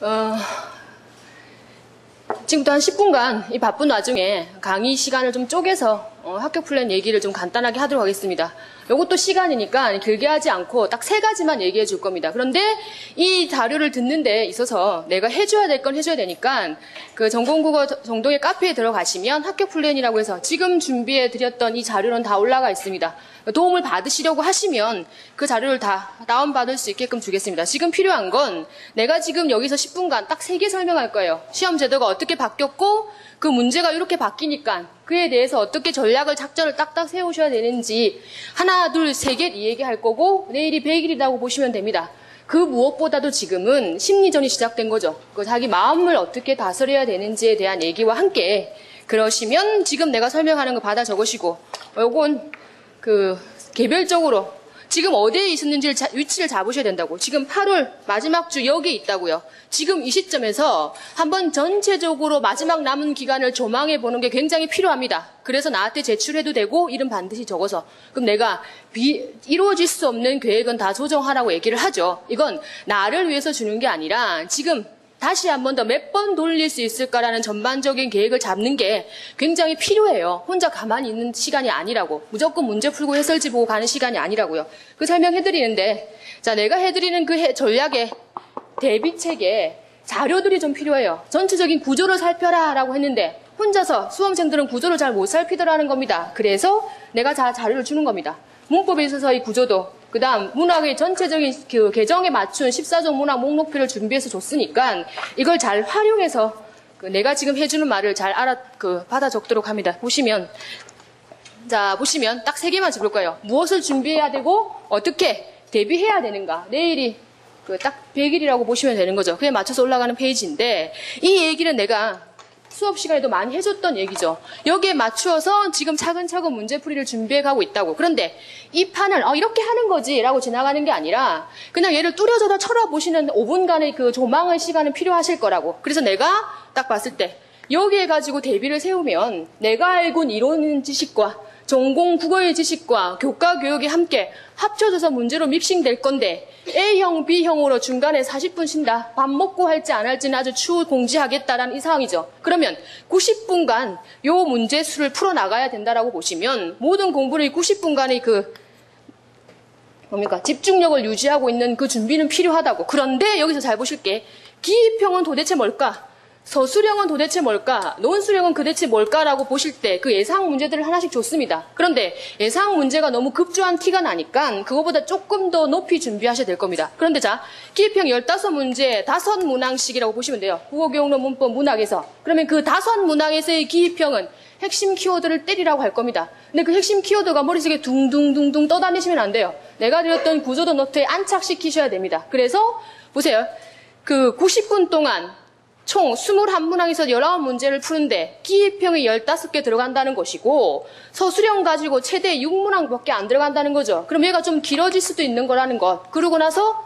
어, 지금부터 한 10분간 이 바쁜 와중에 강의 시간을 좀 쪼개서 합격 플랜 얘기를 좀 간단하게 하도록 하겠습니다. 이것도 시간이니까 길게 하지 않고 딱 3가지만 얘기해 줄 겁니다. 그런데 이 자료를 듣는 데 있어서 내가 해줘야 될 건 해줘야 되니까 그 전공국어 정동의 카페에 들어가시면 합격 플랜이라고 해서 지금 준비해 드렸던 이 자료는 다 올라가 있습니다. 도움을 받으시려고 하시면 그 자료를 다 다운받을 수 있게끔 주겠습니다. 지금 필요한 건 내가 지금 여기서 10분간 딱 3개 설명할 거예요. 시험 제도가 어떻게 바뀌었고 그 문제가 이렇게 바뀌니까 그에 대해서 어떻게 전략을 작전을 딱딱 세우셔야 되는지 하나, 둘, 3개 이 얘기할 거고 내일이 100일이라고 보시면 됩니다. 그 무엇보다도 지금은 심리전이 시작된 거죠. 자기 마음을 어떻게 다스려야 되는지에 대한 얘기와 함께 그러시면 지금 내가 설명하는 거 받아 적으시고 요건 개별적으로 지금 어디에 있었는지 위치를 잡으셔야 된다고. 지금 8월 마지막 주 여기에 있다고요. 지금 이 시점에서 한번 전체적으로 마지막 남은 기간을 조망해 보는 게 굉장히 필요합니다. 그래서 나한테 제출해도 되고 이름 반드시 적어서. 그럼 내가 이루어질 수 없는 계획은 다 조정하라고 얘기를 하죠. 이건 나를 위해서 주는 게 아니라 지금 다시 한 번 더 몇 번 돌릴 수 있을까라는 전반적인 계획을 잡는 게 굉장히 필요해요. 혼자 가만히 있는 시간이 아니라고. 무조건 문제 풀고 해설지 보고 가는 시간이 아니라고요. 그 설명해드리는데, 자, 내가 해드리는 그 전략의 대비책에 자료들이 좀 필요해요. 전체적인 구조를 살펴라 라고 했는데 혼자서 수험생들은 구조를 잘 못 살피더라는 겁니다. 그래서 내가 자료를 주는 겁니다. 문법에 있어서의 구조도 그 다음 문학의 전체적인 그 개정에 맞춘 14종 문학 목록표를 준비해서 줬으니까 이걸 잘 활용해서 내가 지금 해주는 말을 잘 받아 적도록 합니다. 보시면 딱 3개만 적을 거예요. 무엇을 준비해야 되고 어떻게 대비해야 되는가. 내일이 딱 100일이라고 보시면 되는 거죠. 그에 맞춰서 올라가는 페이지인데 이 얘기는 내가 수업 시간에도 많이 해줬던 얘기죠. 여기에 맞추어서 지금 차근차근 문제풀이를 준비해가고 있다고. 그런데 이 판을 이렇게 하는 거지 라고 지나가는 게 아니라 그냥 얘를 뚜려져다 쳐다보시는 5분간의 그 조망의 시간은 필요하실 거라고. 그래서 내가 딱 봤을 때 여기에 가지고 대비를 세우면 내가 알고 이론 지식과 전공 국어의 지식과 교과 교육이 함께 합쳐져서 문제로 믹싱될 건데 A형, B형으로 중간에 40분 쉰다. 밥 먹고 할지 안 할지는 아주 추후 공지하겠다라는 이 상황이죠. 그러면 90분간 요 문제수를 풀어나가야 된다라고 보시면 모든 공부를 90분간의 집중력을 유지하고 있는 그 준비는 필요하다고. 그런데 여기서 잘 보실게. 기입형은 도대체 뭘까? 서술형은 도대체 뭘까? 논술형은 도대체 뭘까라고 보실 때 그 예상 문제들을 하나씩 줬습니다. 그런데 예상 문제가 너무 급조한 티가 나니까 그거보다 조금 더 높이 준비하셔야 될 겁니다. 그런데 자, 기입형 15문제 5문항씩이라고 보시면 돼요. 국어교육론 문법 문학에서. 그러면 그 5문항에서의 기입형은 핵심 키워드를 때리라고 할 겁니다. 근데 그 핵심 키워드가 머릿속에 둥둥둥둥 떠다니시면 안 돼요. 내가 드렸던 구조도 노트에 안착시키셔야 됩니다. 그래서 보세요. 그 90분 동안 총 21문항에서 19문제를 푸는데 기입형이 15개 들어간다는 것이고 서술형 가지고 최대 6문항밖에 안 들어간다는 거죠. 그럼 얘가 좀 길어질 수도 있는 거라는 것. 그러고 나서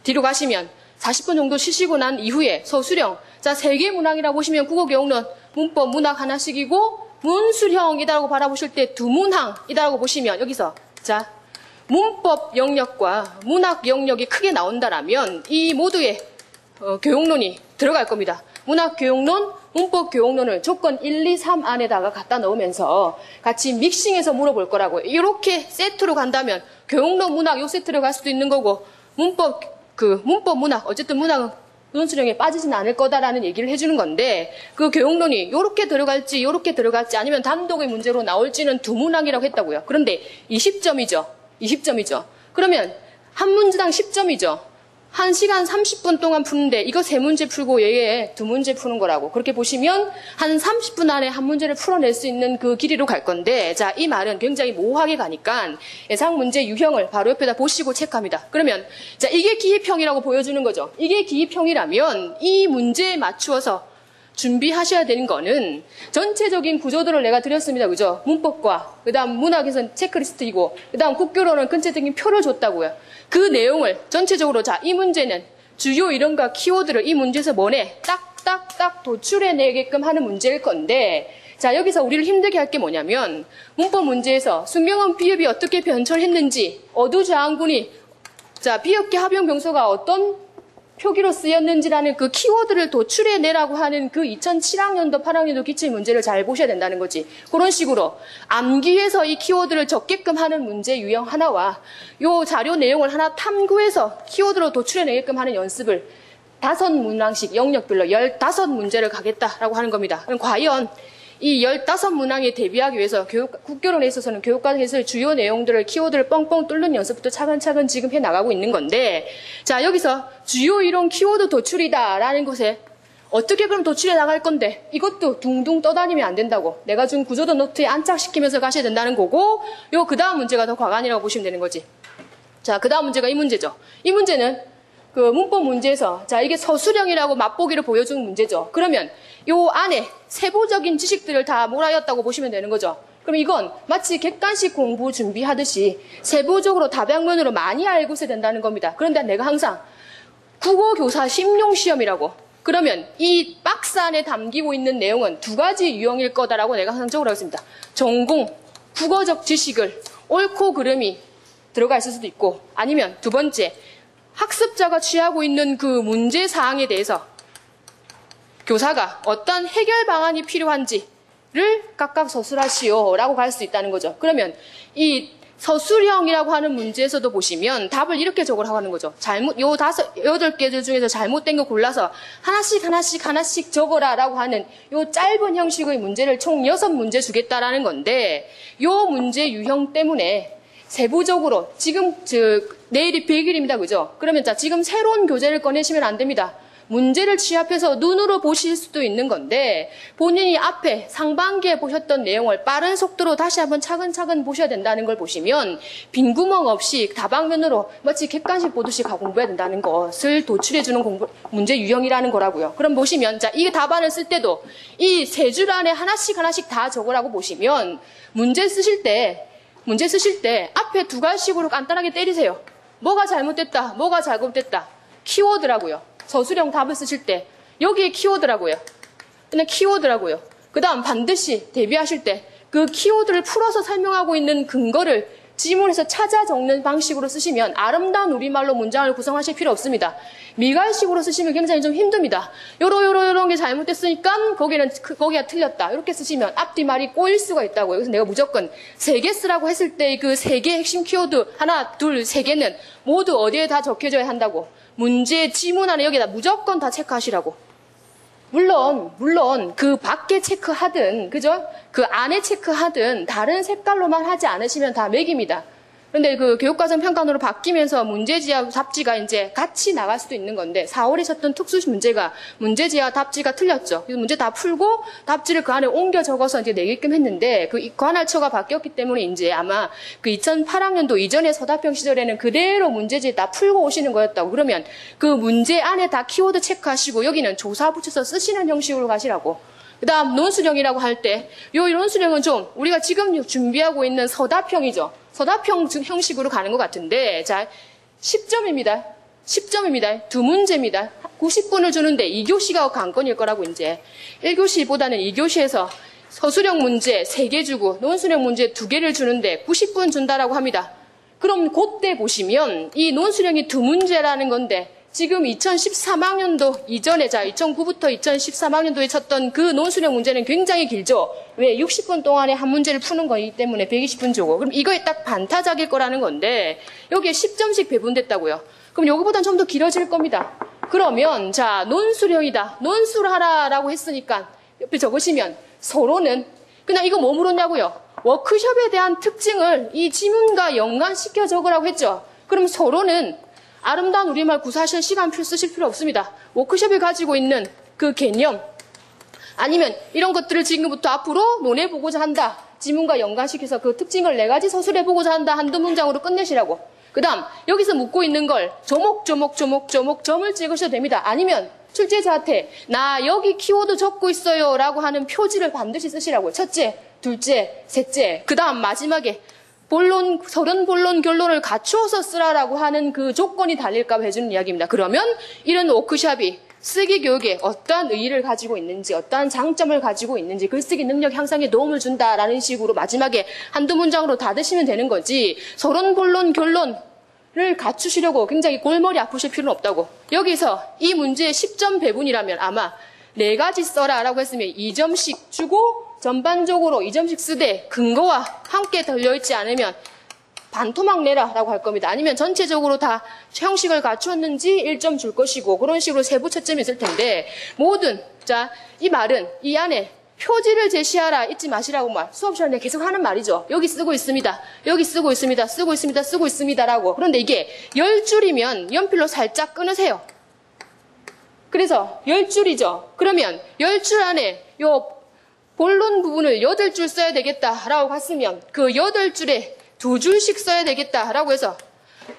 뒤로 가시면 40분 정도 쉬시고 난 이후에 서술형. 자, 3개 문항이라고 보시면 국어교육론 문법 문학 하나씩이고 문술형이라고 바라보실 때 2문항이라고 보시면 여기서 자, 문법 영역과 문학 영역이 크게 나온다라면 이 모두의 교육론이 들어갈 겁니다. 문학교육론, 문법교육론을 조건 1, 2, 3 안에다가 갖다 넣으면서 같이 믹싱해서 물어볼 거라고요. 이렇게 세트로 간다면 교육론, 문학 요 세트로 갈 수도 있는 거고 문법 문학 어쨌든 문학은 논술형에 빠지진 않을 거다라는 얘기를 해주는 건데 그 교육론이 요렇게 들어갈지 요렇게 들어갈지 아니면 단독의 문제로 나올지는 2문항이라고 했다고요. 그런데 20점이죠. 그러면 한 문제당 10점이죠. 1시간 30분 동안 푸는데 이거 3문제 풀고 얘에 2문제 푸는 거라고. 그렇게 보시면 한 30분 안에 한 문제를 풀어낼 수 있는 그 길이로 갈 건데 자, 이 말은 굉장히 모호하게 가니까 예상 문제 유형을 바로 옆에다 보시고 체크합니다. 그러면 자, 이게 기입형이라고 보여주는 거죠. 이게 기입형이라면 이 문제에 맞추어서 준비하셔야 되는 거는 전체적인 구조들을 내가 드렸습니다. 그죠? 문법과 그 다음 문학에서는 체크리스트이고 그 다음 국교론은 전체적인 표를 줬다고요. 그 내용을 전체적으로 자, 이 문제는 주요 이론과 키워드를 이 문제에서 뭐네? 딱딱딱 도출해내게끔 하는 문제일 건데 자, 여기서 우리를 힘들게 할 게 뭐냐면 문법 문제에서 순경은 비읍이 어떻게 변철했는지 어두장군이 자, 비읍계 합형 병소가 어떤 표기로 쓰였는지라는 그 키워드를 도출해내라고 하는 그 2007학년도, 8학년도 기출 문제를 잘 보셔야 된다는 거지. 그런 식으로 암기해서 이 키워드를 적게끔 하는 문제 유형 하나와 요 자료 내용을 하나 탐구해서 키워드로 도출해내게끔 하는 연습을 5문항씩 영역별로 15문제를 가겠다라고 하는 겁니다. 그럼 과연 이 15문항에 대비하기 위해서 국교론에 있어서는 교육과정에서의 주요 내용들을 키워드를 뻥뻥 뚫는 연습부터 차근차근 지금 해나가고 있는 건데, 자, 여기서 주요 이론 키워드 도출이다라는 것에 어떻게 그럼 도출해 나갈 건데, 이것도 둥둥 떠다니면 안 된다고. 내가 준 구조도 노트에 안착시키면서 가셔야 된다는 거고, 그 다음 문제가 더 과관이라고 보시면 되는 거지. 자, 그 다음 문제가 이 문제죠. 이 문제는 그 문법 문제에서, 자, 이게 서술형이라고 맛보기를 보여준 문제죠. 그러면 요 안에 세부적인 지식들을 다 몰아였다고 보시면 되는 거죠. 그럼 이건 마치 객관식 공부 준비하듯이 세부적으로 다방면으로 많이 알고 있어야 된다는 겁니다. 그런데 내가 항상 국어교사 심용시험이라고, 그러면 이 박스 안에 담기고 있는 내용은 2가지 유형일 거다라고 내가 항상 적으라고 했습니다. 전공, 국어적 지식을 옳고 그름이 들어가 있을 수도 있고, 아니면 두 번째, 학습자가 취하고 있는 그 문제 사항에 대해서 교사가 어떤 해결 방안이 필요한지를 각각 서술하시오라고 갈 수 있다는 거죠. 그러면 이 서술형이라고 하는 문제에서도 보시면 답을 이렇게 적으라고 하는 거죠. 요 8개들 중에서 잘못된 거 골라서 하나씩 적어라라고 하는 요 짧은 형식의 문제를 총 6문제 주겠다라는 건데, 요 문제 유형 때문에 세부적으로 지금 내일이 100일입니다. 그죠? 그러면 자, 지금 새로운 교재를 꺼내시면 안 됩니다. 문제를 취합해서 눈으로 보실 수도 있는 건데, 본인이 앞에 상반기에 보셨던 내용을 빠른 속도로 다시 한번 차근차근 보셔야 된다는 걸 보시면 빈 구멍 없이 다방면으로 마치 객관식 보듯이 공부해야 된다는 것을 도출해주는 문제 유형이라는 거라고요. 그럼 보시면, 자, 이 답안을 쓸 때도 이 3줄 안에 하나씩 다 적으라고 보시면 문제 쓰실 때 앞에 2가지식으로 간단하게 때리세요. 뭐가 잘못됐다, 뭐가 잘못됐다. 키워드라고요. 서술형 답을 쓰실 때 여기에 키워드라고요. 그냥 키워드라고요. 그 다음 반드시 대비하실 때 그 키워드를 풀어서 설명하고 있는 근거를 지문에서 찾아 적는 방식으로 쓰시면 아름다운 우리말로 문장을 구성하실 필요 없습니다. 미갈식으로 쓰시면 굉장히 좀 힘듭니다. 요런 게 잘못됐으니까 거기가 틀렸다. 이렇게 쓰시면 앞뒤 말이 꼬일 수가 있다고요. 그래서 내가 무조건 3개 쓰라고 했을 때 그 3개 핵심 키워드 하나, 둘, 3개는 모두 어디에 다 적혀져야 한다고. 문제 지문 안에 여기다 무조건 다 체크하시라고. 물론 그 밖에 체크하든, 그죠? 그 안에 체크하든 다른 색깔로만 하지 않으시면 다 맥입니다. 근데 그 교육과정 평가원으로 바뀌면서 문제지와 답지가 이제 같이 나갈 수도 있는 건데, 4월에 쳤던 특수 문제가 문제지와 답지가 틀렸죠. 그래서 문제 다 풀고 답지를 그 안에 옮겨 적어서 이제 내게끔 했는데, 그 관할처가 바뀌었기 때문에 이제 아마 그 2008학년도 이전의 서답형 시절에는 그대로 문제지 다 풀고 오시는 거였다고. 그러면 그 문제 안에 다 키워드 체크하시고 여기는 조사 붙여서 쓰시는 형식으로 가시라고. 그 다음 논술형이라고 할 때, 요 논술형은 좀 우리가 지금 준비하고 있는 서답형이죠. 서답형 형식으로 가는 것 같은데, 자, 10점입니다. 10점입니다. 2문제입니다. 90분을 주는데 2교시가 관건일 거라고 이제. 1교시보다는 2교시에서 서술형 문제 3개 주고 논술형 문제 2개를 주는데 90분 준다라고 합니다. 그럼 그때 보시면 이 논술형이 2문제라는 건데, 지금 2013학년도 이전에, 자, 2009부터 2013학년도에 쳤던 그 논술형 문제는 굉장히 길죠. 왜? 60분 동안에 한 문제를 푸는 거기 때문에 120분 주고. 그럼 이거에 딱 반타작일 거라는 건데, 여기에 10점씩 배분됐다고요. 그럼 요거보단 좀 더 길어질 겁니다. 그러면, 자, 논술형이다. 논술하라라고 했으니까, 옆에 적으시면, 서로는, 그냥 이거 뭐 물었냐고요? 워크숍에 대한 특징을 이 지문과 연관시켜 적으라고 했죠. 그럼 서로는 아름다운 우리말 구사하실 시간 쓰실 필요 없습니다. 워크숍이 가지고 있는 그 개념, 아니면 이런 것들을 지금부터 앞으로 논해보고자 한다. 지문과 연관시켜서 그 특징을 4가지 서술해보고자 한다. 한두 문장으로 끝내시라고. 그 다음 여기서 묻고 있는 걸 조목조목 점을 찍으셔도 됩니다. 아니면 출제자한테 나 여기 키워드 적고 있어요 라고 하는 표지를 반드시 쓰시라고요. 첫째, 둘째, 셋째, 그 다음 마지막에 서론, 본론, 결론을 갖추어서 쓰라라고 하는 그 조건이 달릴까 해주는 이야기입니다. 그러면 이런 워크숍이 쓰기 교육에 어떠한 의의를 가지고 있는지, 어떠한 장점을 가지고 있는지, 글쓰기 능력 향상에 도움을 준다라는 식으로 마지막에 한두 문장으로 닫으시면 되는 거지, 서론, 본론, 결론 갖추시려고 굉장히 골머리 아프실 필요는 없다고. 여기서 이 문제의 10점 배분이라면 아마 4가지 써라라고 했으면 2점씩 주고 전반적으로 2점씩 쓰되 근거와 함께 들려있지 않으면 반토막 내라라고 할 겁니다. 아니면 전체적으로 다 형식을 갖추었는지 1점 줄 것이고 그런 식으로 세부 채점이 있을 텐데 이 말은 이 안에 표지를 제시하라 잊지 마시라고 말 수업 시간에 계속 하는 말이죠. 여기 쓰고 있습니다. 여기 쓰고 있습니다. 쓰고 있습니다. 쓰고 있습니다라고. 그런데 이게 10줄이면 연필로 살짝 끊으세요. 그래서 10줄이죠. 그러면 10줄 안에 요 본론 부분을 8줄 써야 되겠다라고 갔으면 그 8줄에 2줄씩 써야 되겠다라고 해서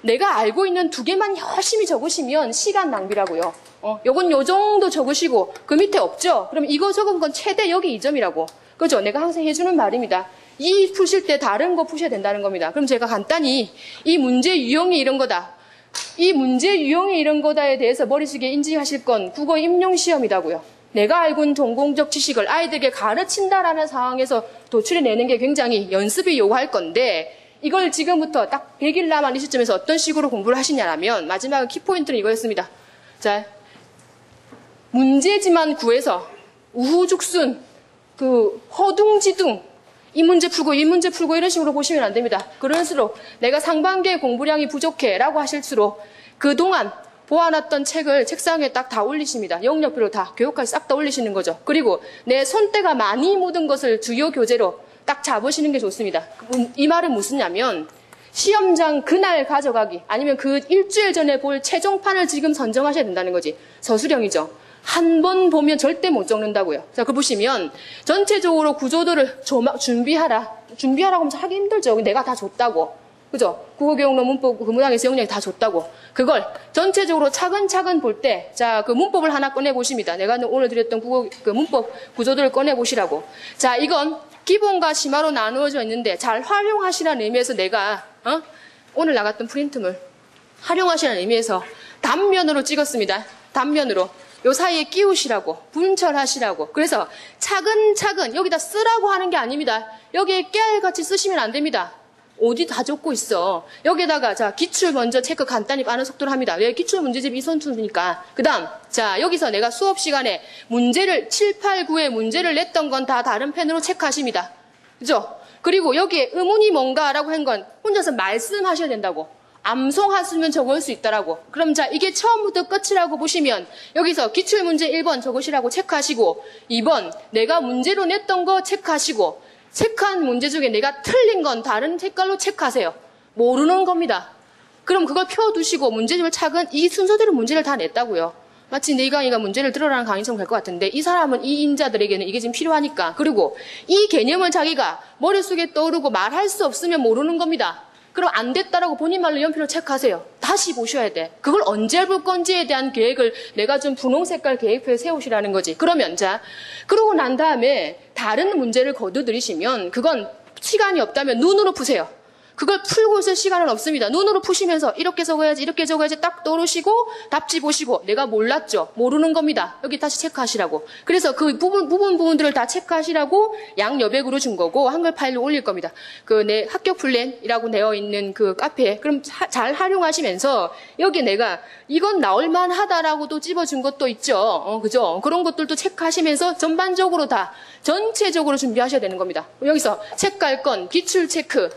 내가 알고 있는 2개만 열심히 적으시면 시간 낭비라고요. 요건 요 정도 적으시고 그 밑에 없죠? 그럼 이거 적은 건 최대 여기 2점이라고. 그죠? 내가 항상 해주는 말입니다. 이 푸실 때 다른 거 푸셔야 된다는 겁니다. 그럼 제가 간단히 이 문제 유형이 이런 거다. 이 문제 유형이 이런 거다에 대해서 머릿속에 인지하실 건 국어 임용 시험이라고요. 내가 알고 있는 전공적 지식을 아이들에게 가르친다라는 상황에서 도출해내는 게 굉장히 연습이 요구할 건데 이걸 지금부터 딱 100일 남은 이 시점에서 어떤 식으로 공부를 하시냐면 마지막 키포인트는 이거였습니다. 자, 문제지만 구해서 우후죽순, 허둥지둥 이 문제 풀고 이런 식으로 보시면 안 됩니다. 그럴수록 내가 상반기에 공부량이 부족해 라고 하실수록 그동안 보아놨던 책을 책상에 딱 다 올리십니다. 영역별로 다 교육까지 싹 다 올리시는 거죠. 그리고 내 손때가 많이 묻은 것을 주요 교재로 딱 잡으시는 게 좋습니다. 이 말은 무슨냐면 시험장 그날 가져가기 아니면 그 일주일 전에 볼 최종판을 지금 선정하셔야 된다는 거지. 서술형이죠. 한 번 보면 절대 못 적는다고요. 자, 그 보시면 전체적으로 구조도를 준비하라고 하면 하기 힘들죠. 내가 다 줬다고. 그죠? 국어교육론 문법 그 문항에서 영역이 다 줬다고. 그걸 전체적으로 차근차근 볼 때, 자, 그 문법을 하나 꺼내보십니다. 내가 오늘 드렸던 문법 구조도를 꺼내보시라고. 자, 이건 기본과 심화로 나누어져 있는데 잘 활용하시라는 의미에서 내가, 오늘 나갔던 프린트물 활용하시라는 의미에서 단면으로 찍었습니다. 단면으로. 요 사이에 끼우시라고, 분철하시라고. 그래서 차근차근 여기다 쓰라고 하는 게 아닙니다. 여기에 깨알같이 쓰시면 안 됩니다. 어디 다 적고 있어. 여기다가 자 기출 먼저 체크 간단히 빠른 속도로 합니다. 왜 기출 문제집 이선수니까. 그 다음 자 여기서 내가 수업 시간에 문제를 7, 8, 9에 문제를 냈던 건 다 다른 펜으로 체크하십니다. 그죠? 그리고 여기에 의문이 뭔가라고 한 건 혼자서 말씀하셔야 된다고. 암송하시면 적을 수 있다라고. 그럼 자 이게 처음부터 끝이라고 보시면 여기서 기출문제 1번 적으시라고 체크하시고 2번 내가 문제로 냈던 거 체크하시고 체크한 문제 중에 내가 틀린 건 다른 색깔로 체크하세요. 모르는 겁니다. 그럼 그걸 펴두시고 문제집을 이 순서대로 문제를 다 냈다고요. 마치 네 강의가 문제를 들어라는 강의처럼 될 것 같은데 이 사람은 이 인자들에게는 이게 지금 필요하니까. 그리고 이 개념을 자기가 머릿속에 떠오르고 말할 수 없으면 모르는 겁니다. 그럼 안 됐다라고 본인 말로 연필로 체크하세요. 다시 보셔야 돼. 그걸 언제 볼 건지에 대한 계획을 내가 좀 분홍 색깔 계획표에 세우시라는 거지. 그러면 자, 그러고 난 다음에 다른 문제를 거두들이시면 그건 시간이 없다면 눈으로 푸세요. 그걸 풀고 있을 시간은 없습니다. 눈으로 푸시면서 이렇게 적어야지 딱 떠오르시고 답지 보시고 내가 몰랐죠. 모르는 겁니다. 여기 다시 체크하시라고. 그래서 그 부분들을 다 체크하시라고 양여백으로 준 거고 한글 파일로 올릴 겁니다. 그 내 합격 플랜이라고 되어 있는 그 카페에 그럼 잘 활용하시면서 여기 내가 이건 나올만 하다라고도 찝어준 것도 있죠. 그죠? 그런 것들도 체크하시면서 전반적으로 다 전체적으로 준비하셔야 되는 겁니다. 여기서 체크할 건 기출 체크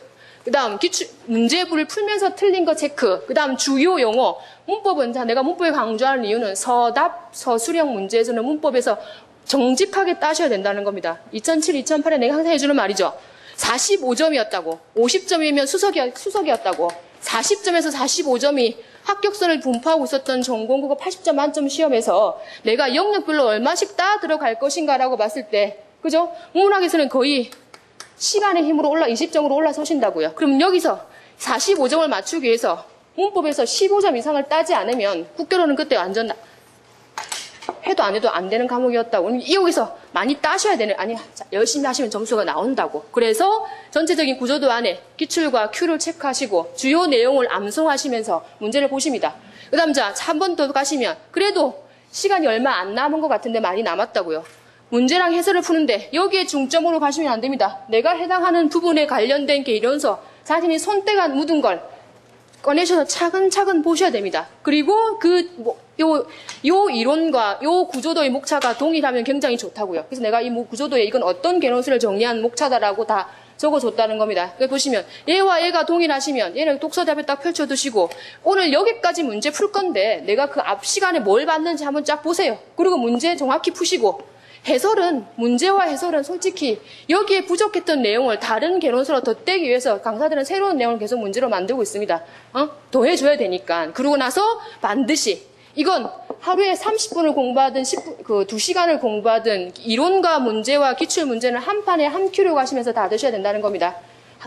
그 다음 문제부를 풀면서 틀린 거 체크. 그 다음 주요 용어. 문법은 내가 문법에 강조하는 이유는 서답, 서술형 문제에서는 문법에서 정직하게 따셔야 된다는 겁니다. 2007, 2008에 내가 항상 해주는 말이죠. 45점이었다고. 50점이면 수석이었다고. 40점에서 45점이 합격선을 분포하고 있었던 전공국어 80점 만점 시험에서 내가 영역별로 얼마씩 따 들어갈 것인가라고 봤을 때, 그죠? 문학에서는 거의 시간의 힘으로 20점으로 올라서신다고요. 그럼 여기서 45점을 맞추기 위해서 문법에서 15점 이상을 따지 않으면 국교로는 그때 완전 해도 안 해도 안 되는 과목이었다고. 여기서 많이 따셔야 되는, 열심히 하시면 점수가 나온다고. 그래서 전체적인 구조도 안에 기출과 큐를 체크하시고 주요 내용을 암송하시면서 문제를 보십니다. 그 다음 한 번 더 가시면 그래도 시간이 얼마 안 남은 것 같은데 많이 남았다고요. 문제랑 해설을 푸는데 여기에 중점으로 가시면 안 됩니다. 내가 해당하는 부분에 관련된 게 이론서 자신이 손때가 묻은 걸 꺼내셔서 차근차근 보셔야 됩니다. 그리고 요 이론과 요 구조도의 목차가 동일하면 굉장히 좋다고요. 그래서 내가 이 구조도에 이건 어떤 개론수를 정리한 목차다라고 다 적어줬다는 겁니다. 여기 보시면 얘와 얘가 동일하시면 얘는 독서답에 딱 펼쳐두시고 오늘 여기까지 문제 풀 건데 내가 그 앞 시간에 뭘 봤는지 한번 쫙 보세요. 그리고 문제 정확히 푸시고 해설은 문제와 해설은 솔직히 여기에 부족했던 내용을 다른 개론서로 덧대기 위해서 강사들은 새로운 내용을 계속 문제로 만들고 있습니다. 더해줘야 되니까. 그러고 나서 반드시 이건 하루에 30분을 공부하든 2시간을 공부하든 이론과 문제와 기출 문제는 한 판에 한 큐를 가시면서 다 드셔야 된다는 겁니다.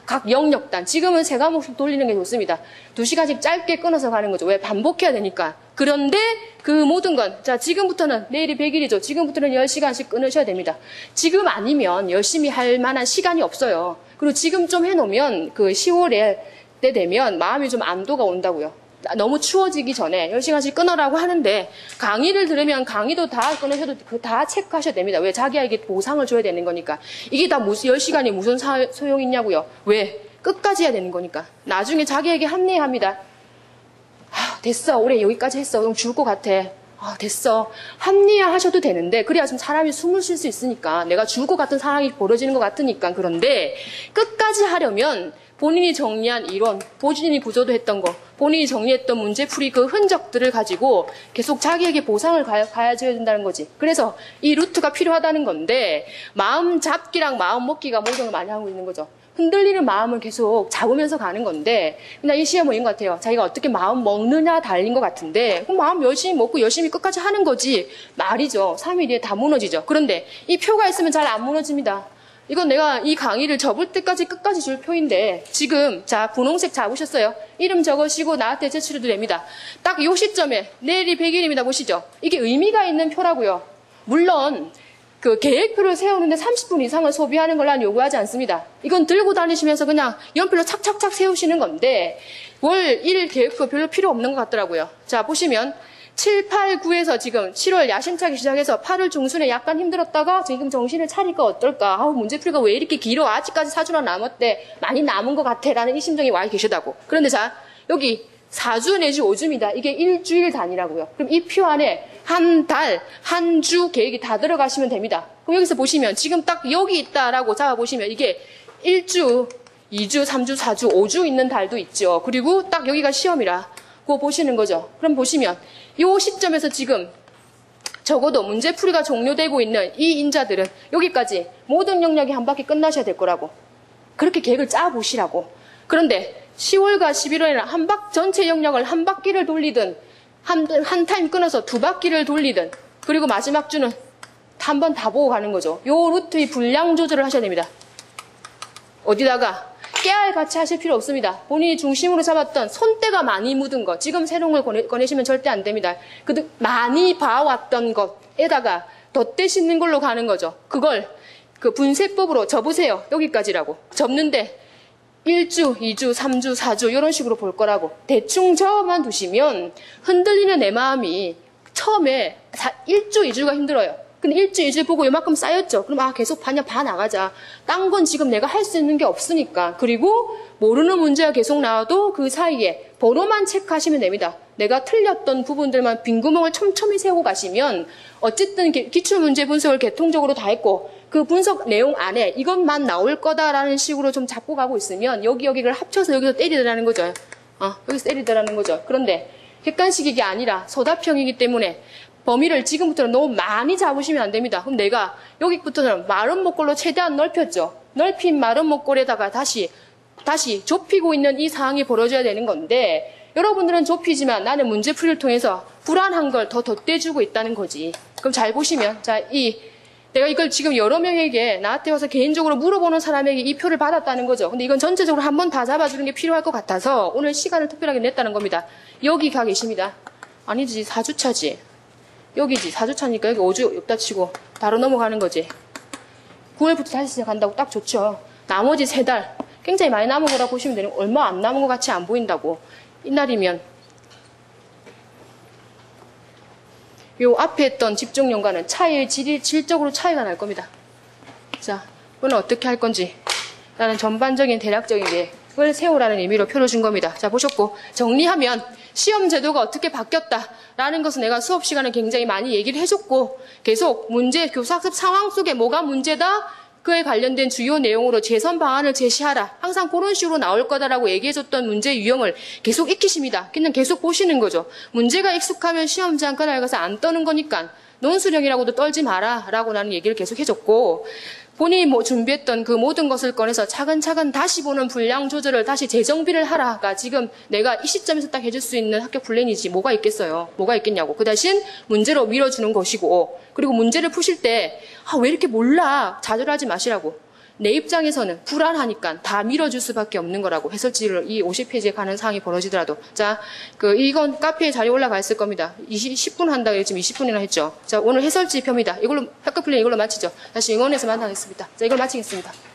각 영역단. 지금은 세 과목씩 돌리는 게 좋습니다. 2시간씩 짧게 끊어서 가는 거죠. 왜? 반복해야 되니까. 그런데 그 모든 건, 자, 지금부터는 내일이 100일이죠. 지금부터는 10시간씩 끊으셔야 됩니다. 지금 아니면 열심히 할 만한 시간이 없어요. 그리고 지금 좀 해놓으면 그 10월에 때 되면 마음이 좀 안도가 온다고요. 너무 추워지기 전에 10시간씩 끊으라고 하는데 강의를 들으면 강의도 다 끊으셔도 다 체크하셔야 됩니다. 왜? 자기에게 보상을 줘야 되는 거니까. 이게 다 10시간이 무슨 소용이 있냐고요. 왜? 끝까지 해야 되는 거니까. 나중에 자기에게 합리합니다. 됐어. 올해 여기까지 했어. 그럼 죽을 것 같아. 됐어. 합리화하셔도 되는데 그래야 좀 사람이 숨을 쉴 수 있으니까 내가 죽을 것 같은 상황이 벌어지는 것 같으니까. 그런데 끝까지 하려면 본인이 정리한 이론, 본인이 구조도 했던 거, 본인이 정리했던 문제풀이 그 흔적들을 가지고 계속 자기에게 보상을 가해줘야 된다는 거지. 그래서 이 루트가 필요하다는 건데 마음 잡기랑 마음 먹기가 모든 걸 많이 하고 있는 거죠. 흔들리는 마음을 계속 잡으면서 가는 건데 그냥 이 시험은 이런 것 같아요. 자기가 어떻게 마음 먹느냐 달린 것 같은데 그럼 마음 열심히 먹고 열심히 끝까지 하는 거지 말이죠. 3일 뒤에 다 무너지죠. 그런데 이 표가 있으면 잘 안 무너집니다. 이건 내가 이 강의를 접을 때까지 끝까지 줄 표인데 지금 자 분홍색 잡으셨어요. 이름 적으시고 나한테 제출해도 됩니다. 딱 이 시점에 내일이 100일입니다. 보시죠. 이게 의미가 있는 표라고요. 물론 그 계획표를 세우는데 30분 이상을 소비하는 걸 난 요구하지 않습니다. 이건 들고 다니시면서 그냥 연필로 착착착 세우시는 건데 월 1 계획표 별로 필요 없는 것 같더라고요. 자 보시면 7, 8, 9에서 지금 7월 야심차게 시작해서 8월 중순에 약간 힘들었다가 지금 정신을 차릴까 어떨까. 문제풀이가 왜 이렇게 길어. 아직까지 4주나 남았대. 많이 남은 것 같아. 라는 이 심정이 와 계시다고. 그런데 자 여기 4주 내지 5주입니다. 이게 일주일 단위라고요. 그럼 이 표 안에 한 달, 한 주 계획이 다 들어가시면 됩니다. 그럼 여기서 보시면 지금 딱 여기 있다라고 잡아보시면 이게 1주, 2주, 3주, 4주, 5주 있는 달도 있죠. 그리고 딱 여기가 시험이라 그거 보시는 거죠. 그럼 보시면 이 시점에서 지금 적어도 문제풀이가 종료되고 있는 이 인자들은 여기까지 모든 영역이 한 바퀴 끝나셔야 될 거라고. 그렇게 계획을 짜보시라고. 그런데 10월과 11월에는 전체 영역을 한 바퀴를 돌리든 한 타임 끊어서 2바퀴를 돌리든 그리고 마지막 주는 한 번 다 보고 가는 거죠. 요 루트의 분량 조절을 하셔야 됩니다. 어디다가 깨알 같이 하실 필요 없습니다. 본인이 중심으로 잡았던 손때가 많이 묻은 것, 지금 새로운 걸 꺼내시면 절대 안 됩니다. 많이 봐왔던 것에다가 덧대시는 걸로 가는 거죠. 그걸 그 분세법으로 접으세요. 여기까지라고. 접는데 1주, 2주, 3주, 4주 이런 식으로 볼 거라고. 대충 저만 두시면 흔들리는 내 마음이 처음에 1주, 2주가 힘들어요. 근데 1주, 2주 보고 요만큼 쌓였죠. 그럼 계속 봐 나가자. 딴 건 지금 내가 할 수 있는 게 없으니까. 그리고 모르는 문제가 계속 나와도 그 사이에 번호만 체크하시면 됩니다. 내가 틀렸던 부분들만 빈 구멍을 촘촘히 세우고 가시면 어쨌든 기출문제 분석을 개통적으로 다 했고 그 분석 내용 안에 이것만 나올 거다라는 식으로 좀 잡고 가고 있으면 여기를 합쳐서 여기서 때리더라는 거죠. 여기서 때리더라는 거죠. 그런데 객관식이 아니라 서답형이기 때문에 범위를 지금부터는 너무 많이 잡으시면 안 됩니다. 그럼 내가 여기부터는 마른 목골로 최대한 넓혔죠. 넓힌 마른 목골에다가 다시 좁히고 있는 이 상황이 벌어져야 되는 건데 여러분들은 좁히지만 나는 문제풀이를 통해서 불안한 걸 더 덧대주고 있다는 거지. 그럼 잘 보시면 내가 이걸 지금 여러 명에게 나한테 와서 개인적으로 물어보는 사람에게 이 표를 받았다는 거죠. 근데 이건 전체적으로 한 번 다 잡아주는 게 필요할 것 같아서 오늘 시간을 특별하게 냈다는 겁니다. 여기 가 계십니다. 아니지 4주차지. 여기지 4주차니까 여기 5주 옆다 치고 바로 넘어가는 거지. 9월부터 다시 시작한다고 딱 좋죠. 나머지 3달 굉장히 많이 남은 거라 보시면 되는 얼마 안 남은 것 같이 안 보인다고. 이날이면 요 앞에 했던 집중연관은 질적으로 차이가 날 겁니다. 자, 이거는 어떻게 할 건지 나는 전반적인 대략적인 게 세우라는 의미로 표를 준 겁니다. 자, 보셨고, 정리하면 시험 제도가 어떻게 바뀌었다라는 것은 내가 수업 시간에 굉장히 많이 얘기를 해줬고, 계속 문제, 교사학습 상황 속에 뭐가 문제다? 그에 관련된 주요 내용으로 개선 방안을 제시하라. 항상 그런 식으로 나올 거다라고 얘기해줬던 문제 유형을 계속 익히십니다. 그냥 계속 보시는 거죠. 문제가 익숙하면 시험장 까닭 가서 안 떠는 거니까 논술형이라고도 떨지 마라 라고 나는 얘기를 계속 해줬고, 본인이 준비했던 그 모든 것을 꺼내서 차근차근 다시 보는 분량 조절을 다시 재정비를 하라가 지금 내가 이 시점에서 딱 해줄 수 있는 학교 플랜이지 뭐가 있겠어요. 뭐가 있겠냐고. 그 대신 문제로 밀어주는 것이고, 그리고 문제를 푸실 때 왜 이렇게 몰라 좌절하지 마시라고. 내 입장에서는 불안하니까 다 밀어줄 수밖에 없는 거라고. 해설지를 이 50페이지에 가는 상황이 벌어지더라도. 자, 이건 카페에 자리 올라가 있을 겁니다. 10분 한다고 지금 20분이나 했죠. 자, 오늘 해설지 표입니다. 이걸로, 학교 플랜 이걸로 마치죠. 다시 응원해서 만나겠습니다. 자, 이걸 마치겠습니다.